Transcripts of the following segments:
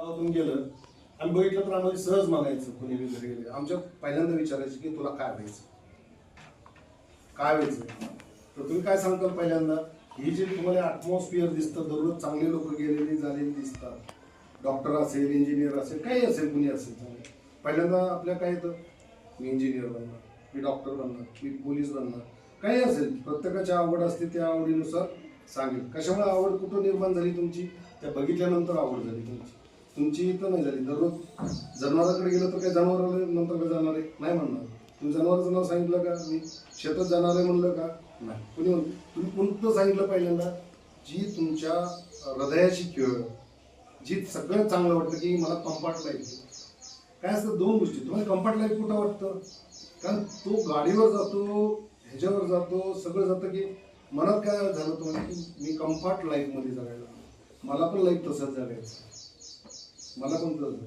गावातून गेलं आणि बघितलं तर आम्हाला सहज म्हणायचं कोणी बी घरी गेले आमच्या पहिल्यांदा विचारायचं की तुला काय व्हायचं काय व्हायचं. तर तुम्ही काय सांगताल पहिल्यांदा ही जी तुम्हाला ॲटमॉस्फिअर दिसतं दररोज चांगले लोक गेलेली झालेली दिसतात, डॉक्टर असेल इंजिनियर असेल काही असेल कुणी असेल चांगलं, पहिल्यांदा आपल्या काय येतं मी इंजिनियर बनणार, मी डॉक्टर बनणार, मी पोलीस बनणार, काही असेल प्रत्येकाची आवड असते त्या आवडीनुसार सांगेल. कशामुळे आवड कुठं निर्माण झाली तुमची, त्या बघितल्यानंतर आवड झाली तुमची, तुमची इथं नाही झाली. दररोज जनावराकडे गेलं तर काय जनावराला नंतर काय जाणार आहे नाही म्हणणार, तुम्ही जनावराचं नाव सांगितलं का, मी शेतात जाणार आहे म्हणलं का नाही, कुणी म्हणतो तुम्ही कोणतं सांगितलं पहिल्यांदा जी तुमच्या हृदयाची खेळ जी सगळं चांगलं वाटतं की मला कम्फर्ट लाईफ. काय असतं दोन गोष्टी, तुम्हाला कम्फर्ट लाईफ कुठं वाटतं कारण तो गाडीवर जातो ह्याच्यावर जातो सगळं जातं की मनात काय झालं तुम्हाला की मी कम्फर्ट लाईफमध्ये जगायला, मला पण लाईफ तसंच जगायचं, मला पण तसं.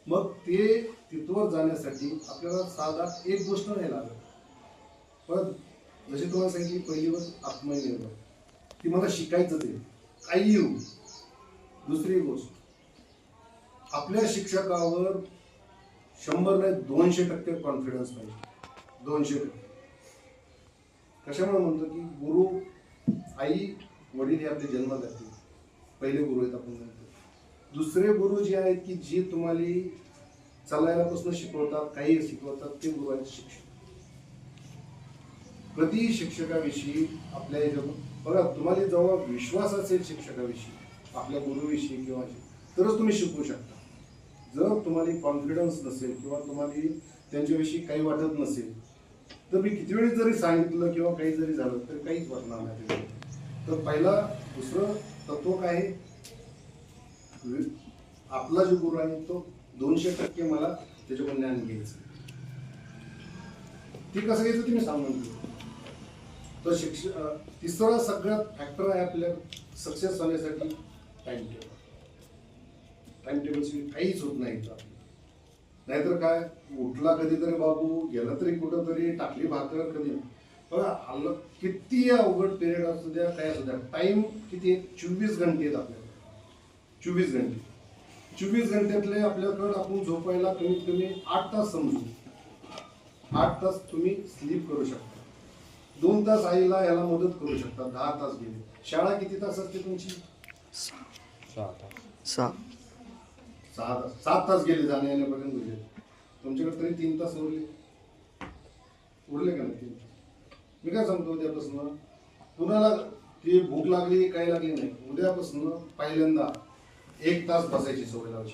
मग ते तिथवर जाण्यासाठी आपल्याला साधा एक गोष्ट नाही लागत, पण जशी तुम्हाला सांगितली पहिली गोष्ट आत्मनिर्भर, ती मला शिकायचं ते काही येऊ. दुसरी गोष्ट आपल्या शिक्षकावर 100 नाही 200% कॉन्फिडन्स पाहिजे, 200%. कशामुळे म्हणतो की गुरु आई वडील हे आपले जन्मदाते पहिले गुरु आहेत आपण म्हणतो. दुसरे गुरु जे आहेत की जे तुम्हाला चालायलापासून शिकवतात काही शिकवतात ते गुरु आहेत शिक्षक. प्रति शिक्षकाविषयी आपल्या याच्यात बघा तुम्हाला जेव्हा विश्वास असेल शिक्षकाविषयी आपल्या गुरुविषयी किंवा तरच तुम्ही शिकू शकता. जर तुम्हाला कॉन्फिडन्स नसेल किंवा तुम्हाला त्यांच्याविषयी काही वाटत नसेल तर मी किती वेळी जरी सांगितलं किंवा काही जरी झालं तर काहीच वाटणार नाही. तर पहिला दुसरं तत्व काय आहे, आपला जो गुरु आहे तो 200% मला त्याच्याकडून ज्ञान घ्यायचं. ती कसं घ्यायचं तुम्ही सांगून घेऊ. तर तिसरा सगळ्यात फॅक्टर आहे आपल्या सक्सेस होण्यासाठी टाइम टेबल. टाइम टेबलशिवाय काहीच होत नाही. नाहीतर काय उठला कधीतरी बाबू गेला तरी कुठं तरी टाकली भाकर कधी बघा हल्लं किती अवघड पिरियड असू द्या काय असू द्या टाइम किती 24 घंटे आहेत आपल्याला. 24 घंटे 24 घंट्यातले आपल्याकडं आपण झोपायला कमीत कमी 8 तास समजू, 8 तास तुम्ही स्लीप करू शकता, 2 तास आईला याला मदत करू शकता, 10 तास गेले. शाळा किती तास असते तुमची 6 तास, 7 तास गेले जाण्या येण्यापर्यंत गेले. तुमच्याकडे तरी 3 तास उरले का नाही 3 तास. मी काय सांगतो उद्यापासून कुणाला ती भूक लागली काही लागली नाही, उद्यापासून पहिल्यांदा 1 तास बसायची सवय लावायची.